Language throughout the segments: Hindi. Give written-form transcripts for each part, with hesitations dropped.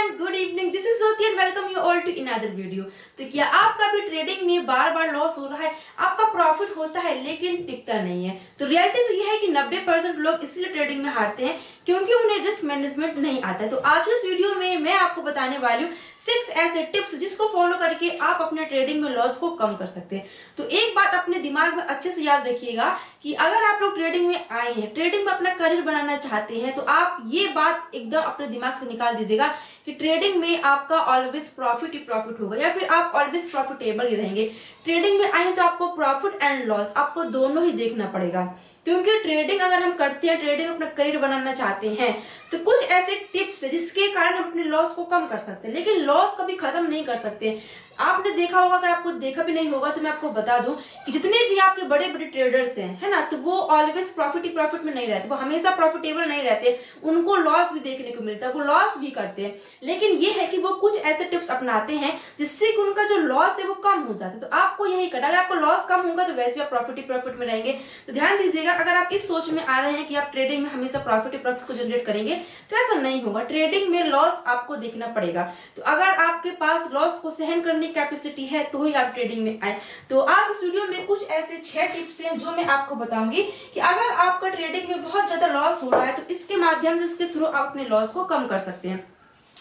Everyone, good evening. This is Jyoti and welcome you all to another video. तो क्या आपका भी ट्रेडिंग में बार बार लॉस हो रहा है? आपका प्रॉफिट होता है लेकिन टिकता नहीं है। तो रियलिटी तो यह है कि 90% लोग इसलिए ट्रेडिंग में हारते हैं क्योंकि उन्हें रिस्क मैनेजमेंट नहीं आता है। तो आज इस वीडियो में मैं आपको बताने वाली हूँ 6 ऐसे टिप्स जिसको फॉलो करके आप अपने ट्रेडिंग में लॉस को कम कर सकते हैं। तो एक बात अपने दिमाग में अच्छे से याद रखिएगा कि अगर आप लोग ट्रेडिंग में आए हैं, ट्रेडिंग में अपना करियर बनाना चाहते हैं, तो आप ये बात एकदम अपने दिमाग से निकाल दीजिएगा कि ट्रेडिंग में आपका ऑलवेज प्रॉफिट ही प्रॉफिट होगा या फिर आप ऑलवेज प्रॉफिटेबल ही रहेंगे। ट्रेडिंग में आए तो आपको प्रॉफिट एंड लॉस आपको दोनों ही देखना पड़ेगा, क्योंकि ट्रेडिंग अगर हम करते हैं, ट्रेडिंग अपना करियर बनाना चाहते हैं, तो कुछ ऐसे टिप्स है जिसके कारण हम अपने लॉस को कम कर सकते हैं, लेकिन लॉस कभी खत्म नहीं कर सकते। आपने देखा होगा, अगर आपको देखा भी नहीं होगा तो मैं आपको बता दूं कि जितने भी आपके बड़े बड़े ट्रेडर्स हैं, है ना, तो वो ऑलवेज प्रॉफिट ही प्रॉफिट में नहीं रहते, वो हमेशा प्रॉफिटेबल नहीं रहते, उनको लॉस भी देखने को मिलता है, वो लॉस भी करते हैं। लेकिन ये है कि वो कुछ ऐसे टिप्स अपनाते हैं जिससे कि उनका जो लॉस है वो कम हो जाता है। तो आपको यही करना, अगर आपको लॉस कम होगा तो वैसे आप प्रॉफिट ही प्रॉफिट में रहेंगे। तो ध्यान दीजिएगा, अगर आप इस सोच में आ रहे हैं कि आप ट्रेडिंग में हमेशा प्रॉफिट ही प्रॉफिट को जनरेट करेंगे तो ऐसा नहीं होगा। ट्रेडिंग में लॉस आपको देखना पड़ेगा। तो अगर आपके पास लॉस को सहन करने की कैपेसिटी है तो ही आप ट्रेडिंग में आए। तो आज इस वीडियो में कुछ ऐसे 6 टिप्स हैं जो मैं आपको बताऊंगी कि अगर आपका ट्रेडिंग में बहुत ज्यादा लॉस हो रहा है तो इसके माध्यम से, इसके थ्रू आप अपने लॉस को कम कर सकते हैं।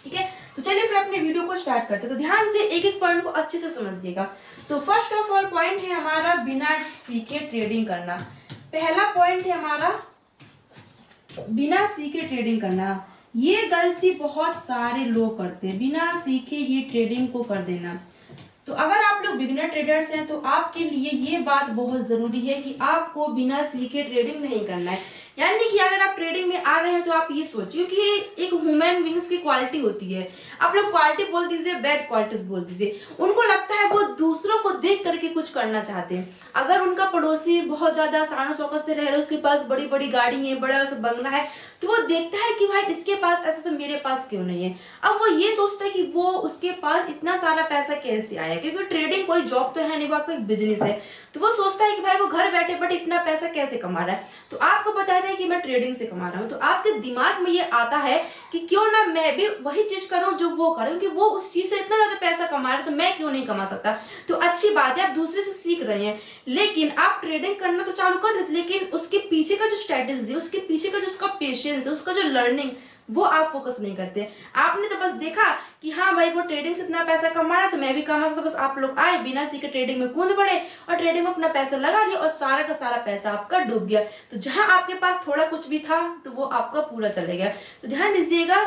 ठीक है, तो चलिए फिर अपने वीडियो को स्टार्ट करते हैं। तो ध्यान से एक एक पॉइंट को अच्छे से समझिएगा। तो फर्स्ट ऑफ ऑल पॉइंट है हमारा बिना सीखे ट्रेडिंग करना। पहला पॉइंट है हमारा बिना सीखे ट्रेडिंग करना। ये गलती बहुत सारे लोग करते हैं, बिना सीखे ही ट्रेडिंग को कर देना। तो अगर आप लोग बिगिनर ट्रेडर्स हैं तो आपके लिए ये बात बहुत जरूरी है कि आपको बिना सीखे ट्रेडिंग नहीं करना है। यानी कि अगर आप ट्रेडिंग में आ रहे हैं तो आप ये सोचिए कि ये एक ह्यूमन बीइंग्स की क्वालिटी होती है। आप लोग क्वालिटी बोल दीजिए, बैड क्वालिटीज बोल दीजिए। उनको लगता है वो दूसरों को देख करके कुछ करना चाहते हैं। अगर उनका पड़ोसी बहुत ज्यादा शान शौकत से रह रहा है, उसके पास बड़ी बड़ी गाड़ी है, बड़ा सा बंगला है, तो वो देखता है कि भाई इसके पास ऐसा तो मेरे पास क्यों नहीं है। अब वो ये सोचता है कि वो उसके पास इतना सारा पैसा कैसे आया, क्योंकि ट्रेडिंग कोई जॉब तो है नहीं, वो आपका एक बिजनेस है। तो वो सोचता है कि भाई वो घर बैठे बैठे इतना पैसा कैसे कमा रहा है। तो आपको बताया था कि मैं ट्रेडिंग से कमा रहा हूँ, तो आपके दिमाग में ये आता है कि क्यों ना मैं भी वही चीज करूं जो वो करूं, क्योंकि वो उस चीज से इतना ज्यादा पैसा कमा रहे हैं तो मैं क्यों नहीं कमा सकता। तो अच्छी बात है, आप दूसरे से सीख रहे हैं, लेकिन आप ट्रेडिंग करना तो चालू कर देते, लेकिन उसके पीछे का जो स्ट्रेटेजी है, उसके पीछे का जो उसका पेशेंस है, उसका जो लर्निंग, वो आप फोकस नहीं करते। आपने तो बस देखा कि हाँ भाई वो ट्रेडिंग से इतना पैसा कमा रहा है तो मैं भी कमा सकता, बस आप लोग आए, बिना सीखे ट्रेडिंग में कूद पड़े और ट्रेडिंग में अपना पैसा लगा दिया और सारा का सारा पैसा आपका डूब गया। तो जहां आपके पास थोड़ा कुछ भी था तो वो आपका पूरा चले गया। तो ध्यान दीजिएगा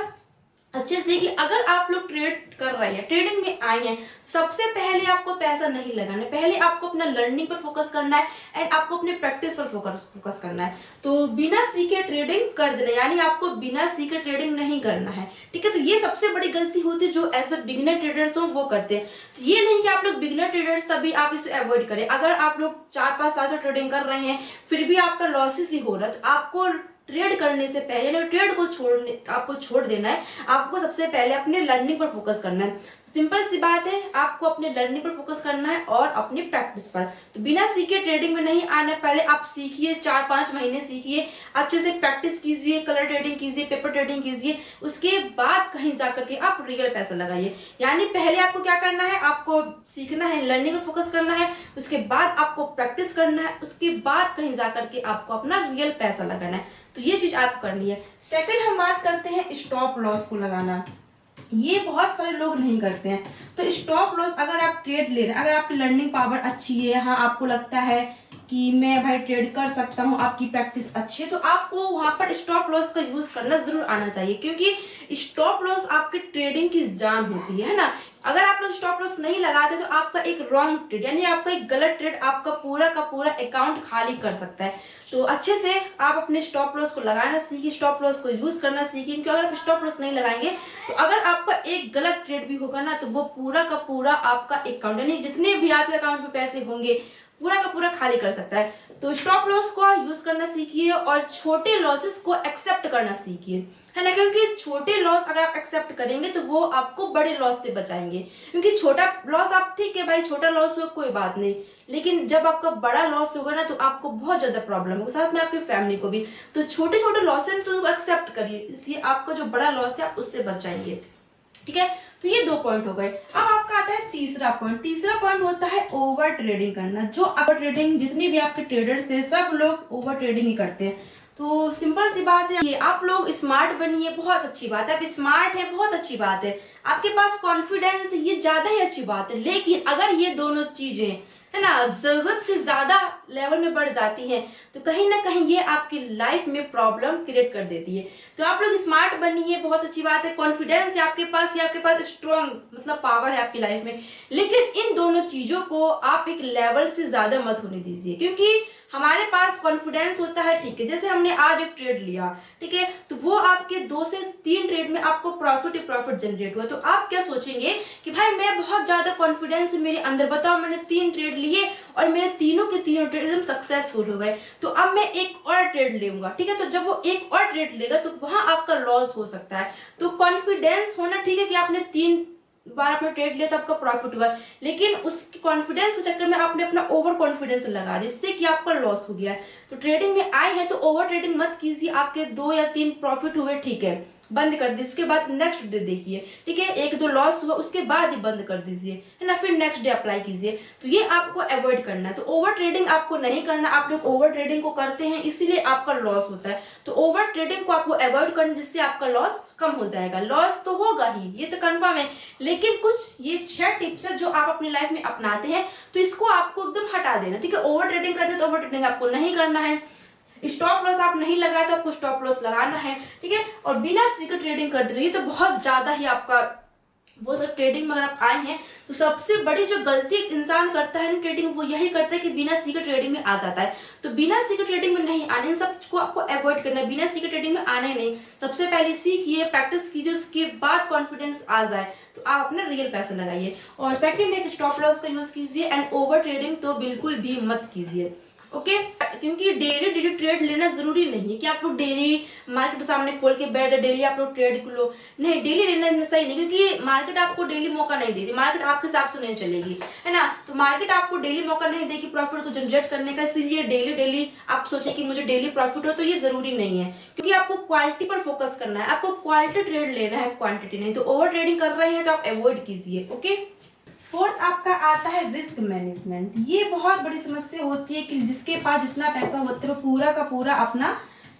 अच्छे से कि अगर आप लोग ट्रेड कर रहे हैं, ट्रेडिंग में आए हैं, सबसे पहले आपको पैसा नहीं लगाना है, पहले आपको अपना लर्निंग पर फोकस करना है एंड आपको अपने प्रैक्टिस पर फोकस करना है। तो बिना सीखे ट्रेडिंग कर देना, यानी आपको बिना सीखे ट्रेडिंग नहीं करना है। ठीक है, तो ये सबसे बड़ी गलती होती है जो ऐसे बिगिनर ट्रेडर्स हो वो करते हैं। तो ये नहीं कि आप लोग बिगिनर ट्रेडर्स तभी आप इसे अवॉइड करें। अगर आप लोग 4-5 साल से ट्रेडिंग कर रहे हैं फिर भी आपका लॉसेस ही हो रहा है, तो आपको ट्रेड करने से पहले ट्रेड को आपको छोड़ देना है। आपको सबसे पहले अपने लर्निंग पर फोकस करना है। सिंपल सी बात है, आपको अपने लर्निंग पर फोकस करना है और अपनी प्रैक्टिस पर। तो बिना सीखे ट्रेडिंग में नहीं आना है। पहले आप सीखिए, 4-5 महीने सीखिए, अच्छे से प्रैक्टिस कीजिए, कलर ट्रेडिंग कीजिए, पेपर ट्रेडिंग कीजिए, उसके बाद कहीं जाकर के आप रियल पैसा लगाइए। यानी पहले आपको क्या करना है, आपको सीखना है, लर्निंग पर फोकस करना है, उसके बाद आपको प्रैक्टिस करना है, उसके बाद कहीं जाकर के आपको अपना रियल पैसा लगाना है। तो ये चीज आप करनी है। सेकंड हम बात करते हैं स्टॉप लॉस को लगाना। ये बहुत सारे लोग नहीं करते हैं। तो स्टॉप लॉस, अगर आप ट्रेड ले रहे हैं, अगर आपकी लर्निंग पावर अच्छी है, हाँ आपको लगता है कि मैं भाई ट्रेड कर सकता हूँ, आपकी प्रैक्टिस अच्छी है, तो आपको वहां पर स्टॉप लॉस का यूज करना जरूर आना चाहिए, क्योंकि स्टॉप लॉस आपकी ट्रेडिंग की जान होती है ना। अगर आप लोग स्टॉप लॉस नहीं लगाते तो आपका एक रॉन्ग ट्रेड, यानी आपका एक गलत ट्रेड आपका पूरा का पूरा अकाउंट खाली कर सकता है। तो अच्छे से आप अपने स्टॉप लॉस को लगाना सीखिए, स्टॉप लॉस को यूज करना सीखिए, क्योंकि अगर आप स्टॉप लॉस नहीं लगाएंगे तो अगर आपका एक गलत ट्रेड भी होगा ना तो वो पूरा का पूरा आपका अकाउंट, यानी जितने भी आपके अकाउंट में पैसे होंगे पूरा का पूरा खाली कर सकता है। तो स्टॉप लॉस को यूज करना सीखिए और छोटे लॉसेस को एक्सेप्ट करना सीखिए, है ना, क्योंकि छोटे लॉस अगर आप एक्सेप्ट करेंगे तो वो आपको बड़े लॉस से बचाएंगे। क्योंकि छोटा लॉस आप ठीक है भाई, छोटा लॉस हुआ कोई बात नहीं, लेकिन जब आपका बड़ा लॉस होगा ना तो आपको बहुत ज्यादा प्रॉब्लम होगा, साथ में आपकी फैमिली को भी। तो छोटे छोटे लॉस है तो एक्सेप्ट करिए, इसलिए आपका जो बड़ा लॉस है आप उससे बच जाएंगे। ठीक है। तो ये 2 पॉइंट हो गए। अब आपका आता है तीसरा पॉइंट। तीसरा पॉइंट होता है ओवर ट्रेडिंग करना। जो ओवर ट्रेडिंग, जितने भी आपके ट्रेडर्स हैं सब लोग ओवर ट्रेडिंग ही करते हैं। तो सिंपल सी बात है, ये आप लोग स्मार्ट बनिए, बहुत अच्छी बात है। आप स्मार्ट है, बहुत अच्छी बात है। आपके पास कॉन्फिडेंस, ये ज्यादा ही अच्छी बात है। लेकिन अगर ये दोनों चीजें है ना जरूरत से ज्यादा लेवल में बढ़ जाती है तो कहीं ना कहीं ये आपकी लाइफ में प्रॉब्लम क्रिएट कर देती है। तो आप लोग स्मार्ट बनिए, बहुत अच्छी बात है। कॉन्फिडेंस है आपके पास, या आपके पास स्ट्रॉन्ग मतलब पावर है आपकी लाइफ में। लेकिन इन दोनों चीजों को आप एक लेवल से ज्यादा मत होने दीजिए, क्योंकि हमारे पास कॉन्फिडेंस होता है, ठीक है। जैसे हमने आज एक ट्रेड लिया, ठीक है, तो वो आपके 2 से 3 ट्रेड में आपको प्रॉफिट जनरेट हुआ। तो आप क्या सोचेंगे कि भाई मैं बहुत ज्यादा कॉन्फिडेंस है मेरे अंदर, बताओ मैंने 3 ट्रेड लिए और मेरे तीनों के तीनों ट्रेड एकदम सक्सेसफुल हो गए, तो अब मैं एक और ट्रेड लूंगा, ठीक है। तो जब वो एक और ट्रेड लेगा तो वहां आपका लॉस हो सकता है। तो कॉन्फिडेंस होना, ठीक है कि आपने 3 बार आपने ट्रेड लिया तो आपका प्रॉफिट हुआ, लेकिन उस कॉन्फिडेंस के चक्कर में आपने अपना ओवर कॉन्फिडेंस लगा दिया, जिससे कि आपका लॉस हो गया है। तो ट्रेडिंग में आए हैं तो ओवर ट्रेडिंग मत कीजिए। आपके 2 या 3 प्रॉफिट हुए, ठीक है, बंद कर दीजिए। उसके बाद नेक्स्ट डे देखिए, ठीक है, 1-2 लॉस हुआ उसके बाद ही बंद कर दीजिए, है ना, फिर नेक्स्ट डे अप्लाई कीजिए। तो ये आपको अवॉइड करना है। तो ओवर ट्रेडिंग आपको नहीं करना। आप लोग ओवर ट्रेडिंग को करते हैं इसीलिए आपका लॉस होता है। तो ओवर ट्रेडिंग को आपको अवॉइड करना, जिससे आपका लॉस कम हो जाएगा। लॉस तो होगा ही, ये तो कंफर्म है, लेकिन कुछ ये 6 टिप्स है जो आप अपनी लाइफ में अपनाते हैं तो इसको आपको एकदम हटा देना, ठीक है। ओवर ट्रेडिंग करते हैं तो ओवर ट्रेडिंग आपको नहीं करना है। स्टॉप लॉस आप नहीं लगाए तो आपको स्टॉप लॉस लगाना है, ठीक है। और बिना सीक्रेट ट्रेडिंग करते रहिए, तो बहुत ज्यादा ही आपका वो सब ट्रेडिंग में अगर आप आए हैं तो सबसे बड़ी जो गलती एक इंसान करता है ना ट्रेडिंग, वो यही करता है कि बिना सीक्रेट ट्रेडिंग में आ जाता है। तो बिना सीक्रेट ट्रेडिंग में नहीं आने, इन सब को आपको अवॉइड करना है। बिना सीक्रेट ट्रेडिंग में आना ही नहीं। सबसे पहले सीखिए, प्रैक्टिस कीजिए, उसके बाद कॉन्फिडेंस आ जाए तो आप अपना रियल पैसा लगाइए। और सेकेंड है कि स्टॉप लॉस का यूज कीजिए, एंड ओवर ट्रेडिंग तो बिल्कुल भी मत कीजिए, ओके। क्योंकि डेली ट्रेड लेना जरूरी नहीं है कि आप लोग डेली मार्केट सामने खोल के बैठ जाए, डेली आप लोग ट्रेड लो, नहीं, डेली लेना सही नहीं, क्योंकि मार्केट आपको डेली मौका नहीं देती। मार्केट आपके हिसाब से नहीं चलेगी, है ना। तो मार्केट आपको डेली मौका नहीं देगी प्रॉफिट को जनरेट करने का, इसीलिए डेली आप सोचे कि मुझे डेली प्रॉफिट हो, तो ये जरूरी नहीं है। क्योंकि आपको क्वालिटी पर फोकस करना है, आपको क्वालिटी ट्रेड लेना है, क्वांटिटी नहीं। तो ओवर ट्रेडिंग कर रहे हैं तो आप अवॉइड कीजिए, ओके। फोर्थ आपका आता है रिस्क मैनेजमेंट। ये बहुत बड़ी समस्या होती है कि जिसके पास जितना पैसा होता है वो पूरा का पूरा अपना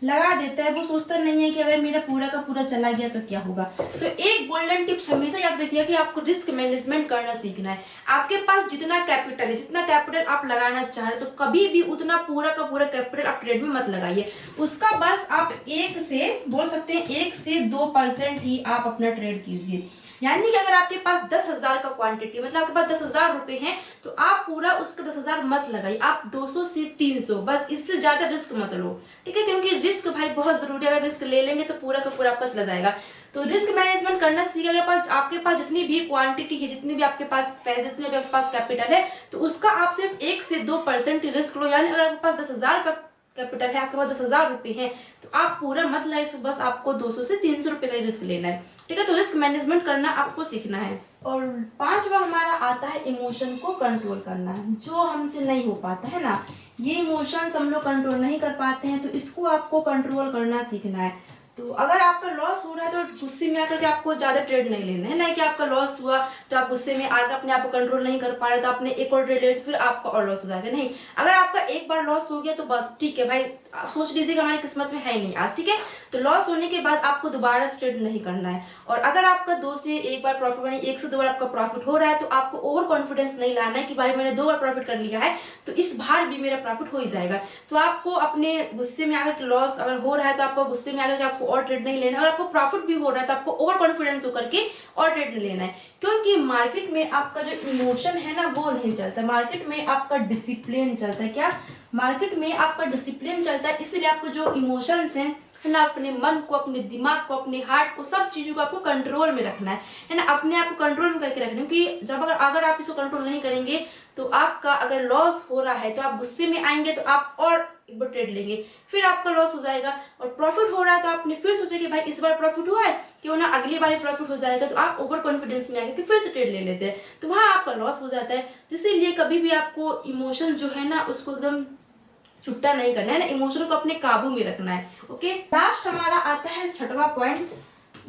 लगा देता है। वो सोचता नहीं है कि अगर मेरा पूरा का पूरा चला गया तो क्या होगा। तो एक गोल्डन टिप्स हमेशा याद रखिए कि आपको रिस्क मैनेजमेंट करना सीखना है। आपके पास जितना कैपिटल है, जितना कैपिटल आप लगाना चाह रहे, तो कभी भी उतना पूरा का पूरा कैपिटल आप ट्रेड में मत लगाइए। उसका बस आप 1 से बोल सकते हैं 1 से 2% ही आप अपना ट्रेड कीजिए। यानी कि अगर आपके पास 10,000 का क्वांटिटी, मतलब आपके पास 10,000 रुपए हैं, तो आप पूरा उसका 10,000 मत लगाइए। आप 200 से 300, बस इससे ज्यादा रिस्क मत लो, ठीक है। क्योंकि रिस्क भाई बहुत जरूरी है। अगर रिस्क ले लेंगे तो पूरा का पूरा आपका चला जाएगा। तो रिस्क मैनेजमेंट करना सीखिए। अगर आपके पास जितनी भी क्वांटिटी है, जितनी भी आपके पास पैसे, जितने भी आपके पास कैपिटल है, तो उसका आप सिर्फ 1 से 2% रिस्क लो। यानी अगर आपके पास 10,000 का कैपिटल है, आपके पास 10,000 रुपए हैं, तो आप पूरा मत लाइए, बस आपको 200 से 300 रुपए का रिस्क लेना है, ठीक है। तो रिस्क मैनेजमेंट करना आपको सीखना है। और 5वां हमारा आता है इमोशन को कंट्रोल करना, जो हमसे नहीं हो पाता है ना। ये इमोशंस हम लोग कंट्रोल नहीं कर पाते हैं, तो इसको आपको कंट्रोल करना सीखना है। तो अगर आपका लॉस हो रहा है तो गुस्से में आकर के आपको ज्यादा ट्रेड नहीं लेना है, ना कि आपका लॉस हुआ तो आप गुस्से में आकर अपने आप को कंट्रोल नहीं कर पा रहे तो आपने एक और ट्रेड ले तो फिर आपका और लॉस हो जाएगा। नहीं, अगर आपका एक बार लॉस हो गया तो बस ठीक है भाई, आप सोच लीजिए कि हमारी किस्मत में है ही नहीं आज, ठीक है। तो लॉस होने के बाद आपको दोबारा ट्रेड नहीं करना है। और अगर आपका 2 से 1 बार प्रॉफिट, यानी 1 से 2 बार आपका प्रॉफिट हो रहा है, तो आपको ओवर कॉन्फिडेंस नहीं लाना है कि भाई मैंने 2 बार प्रॉफिट कर लिया है तो इस बार भी मेरा प्रॉफिट हो ही जाएगा। तो आपको अपने गुस्से में आकर लॉस अगर हो रहा है तो आपको गुस्से में आकर के आपको और ट्रेड नहीं लेना है। और आपको प्रॉफिट भी हो रहा है तो आपको ओवर कॉन्फिडेंस होकर के और ट्रेड नहीं लेना है। क्योंकि मार्केट में आपका जो इमोशन है ना वो नहीं चलता, मार्केट में आपका डिसिप्लिन चलता है। क्या मार्केट में आपका डिसिप्लिन चलता है, इसलिए आपको जो इमोशंस हैं है ना, अपने मन को, अपने दिमाग को, अपने हार्ट को, सब चीजों को आपको कंट्रोल में रखना है ना, अपने आप को कंट्रोल में करके रखना है। क्योंकि जब अगर आप इसको कंट्रोल नहीं करेंगे तो आपका अगर लॉस हो रहा है तो आप गुस्से में आएंगे तो आप और एक बार ट्रेड लेंगे, फिर आपका लॉस हो जाएगा। और प्रॉफिट हो रहा है तो आपने फिर सोचा कि भाई इस बार प्रॉफिट हुआ है, क्यों ना अगली बार प्रॉफिट हो जाएगा, तो आप ओवर कॉन्फिडेंस में आकर फिर से ट्रेड ले लेते हैं, तो वहां आपका लॉस हो जाता है। तो इसीलिए कभी भी आपको इमोशन जो है ना उसको एकदम छुट्टा नहीं करना है ना, इमोशन को अपने काबू में रखना है, ओके। लास्ट हमारा आता है 6वां पॉइंट,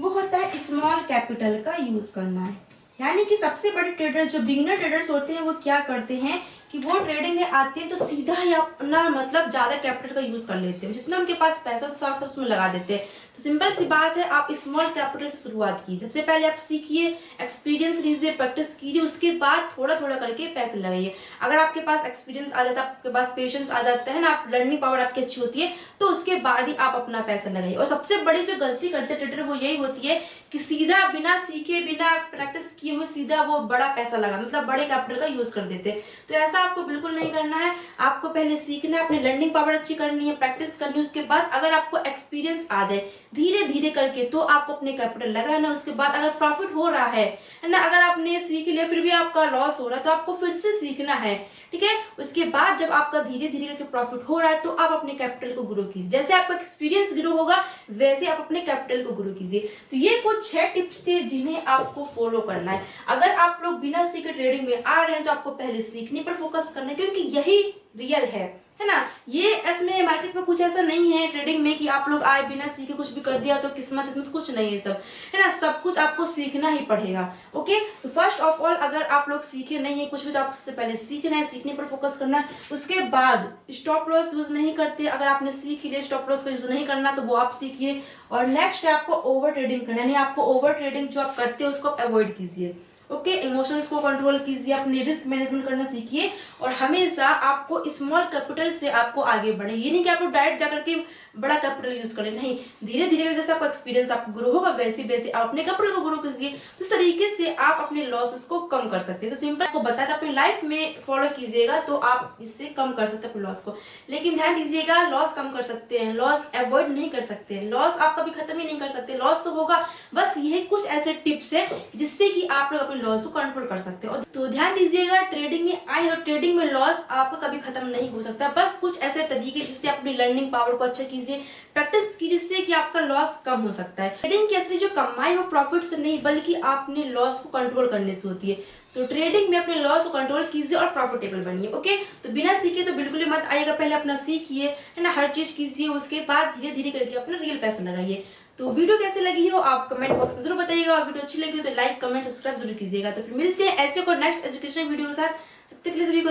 वो होता है स्मॉल कैपिटल का यूज करना है। यानी कि सबसे बड़े ट्रेडर जो बिगिनर ट्रेडर्स होते हैं वो क्या करते हैं कि वो ट्रेडिंग में आते हैं तो सीधा ही अपना मतलब ज्यादा कैपिटल का यूज कर लेते हैं, जितना उनके पास पैसा तो साथ उसमें लगा देते हैं। तो सिंपल सी बात है, आप स्मॉल कैपिटल से शुरुआत कीजिए। सबसे पहले आप सीखिए, एक्सपीरियंस लीजिए, प्रैक्टिस कीजिए, उसके बाद थोड़ा थोड़ा करके पैसे लगाइए। अगर आपके पास एक्सपीरियंस आ जाता है, आपके पास पेशेंस आ जाता है ना, आप लर्निंग पावर आपकी अच्छी होती है, तो उसके बाद ही आप अपना पैसा लगाइए। और सबसे बड़ी जो गलती करते ट्रेडर वो यही होती है कि सीधा बिना सीखे बिना प्रैक्टिस किए हुए सीधा वो बड़ा पैसा लगा मतलब बड़े कैपिटल का यूज कर देते हैं। तो ऐसा आपको बिल्कुल नहीं करना है। आपको पहले सीखना है, अपनी लर्निंग पावर अच्छी करनी है, प्रैक्टिस करनी है। उसके बाद अगर आपको एक्सपीरियंस आ जाए धीरे धीरे करके तो आपको अपने कैपिटल लगाना। उसके बाद अगर प्रॉफिट हो रहा है ना, अगर आपने सीख लिया फिर भी आपका लॉस हो रहा है तो आपको फिर से सीखना है, ठीक है। उसके बाद जब आपका धीरे धीरे करके प्रॉफिट हो रहा है तो आप अपने कैपिटल को ग्रो कीजिए। जैसे आपका एक्सपीरियंस ग्रो होगा वैसे आप अपने कैपिटल को ग्रो कीजिए। तो ये कुछ 6 टिप्स थे जिन्हें आपको फॉलो करना है। अगर आप लोग बिना सीखे ट्रेडिंग में आ रहे हैं तो आपको पहले सीखने पर फोकस करना है, क्योंकि यही रियल है ना। ये इसमें मार्केट में कुछ ऐसा नहीं है ट्रेडिंग में कि आप लोग आए बिना सीखे कुछ भी कर दिया तो किस्मत इसमें कुछ नहीं है, सब है ना। सब कुछ आपको सीखना ही पड़ेगा। ओके, तो फर्स्ट ऑफ ऑल अगर आप लोग सीखे नहीं है कुछ भी तो आपको सबसे पहले सीखना है, सीखने पर फोकस करना है। उसके बाद स्टॉप लॉस यूज नहीं करते, अगर आपने सीख लिया स्टॉप लॉस का यूज नहीं करना तो वो आप सीखिए। और नेक्स्ट है आपको ओवर ट्रेडिंग करना, यानी आपको ओवर ट्रेडिंग जो आप करते हैं उसको आप अवॉइड कीजिए। ओके, इमोशंस को कंट्रोल कीजिए, अपने रिस्क मैनेजमेंट करना सीखिए और हमेशा आपको स्मॉल कैपिटल से आपको आगे बढ़े। ये नहीं कि आप लोग डायरेक्ट जाकर के बड़ा कैपिटल यूज करें, नहीं, धीरे धीरे जैसे आपका एक्सपीरियंस आपको ग्रो होगा वैसे वैसे आप अपने कैपिटल को ग्रो कीजिए। तो इस तरीके से आप अपने लॉसेस को कम कर सकते हैं। तो सिंपल आपको बताया था, अपनी लाइफ में फॉलो कीजिएगा तो आप इससे कम कर सकते हैं अपने लॉस को। लेकिन ध्यान दीजिएगा, लॉस कम कर सकते हैं, लॉस अवॉइड नहीं कर सकते हैं, लॉस आप कभी खत्म ही नहीं कर सकते। लॉस तो होगा, बस यही कुछ ऐसे टिप्स है जिससे कि आप लोग अपने लॉस को कंट्रोल कर सकते हैं। तो ध्यान दीजिएगा, ट्रेडिंग में आए और ट्रेडिंग में लॉस आपका कभी खत्म नहीं हो सकता। बस कुछ ऐसे तरीके जिससे अपनी लर्निंग पावर को अच्छा कीजिए, प्रैक्टिस की, जिससे कि आपका लॉस कम हो सकता है। ट्रेडिंग की असली जो कमाई हो प्रॉफिट से नहीं बल्कि आपने लॉस को कंट्रोल करने से होती है। तो ट्रेडिंग में अपने लॉस को कंट्रोल कीजिए और प्रॉफिटेबल बनिए। ओके, तो बिना सीखे तो बिल्कुल ही मत आइएगा, पहले अपना सीखिए, है ना, हर चीज कीजिए, उसके बाद धीरे धीरे करके अपना रियल पैसा लगाइए। तो वीडियो कैसे लगी हो आप कमेंट बॉक्स में जरूर बताइएगा, और वीडियो अच्छी लगी हो तो लाइक कमेंट सब्सक्राइब जरूर कीजिएगा। तो फिर मिलते हैं ऐसे को नेक्स्ट एजुकेशन वीडियो के साथ, तब तक के लिए सभी को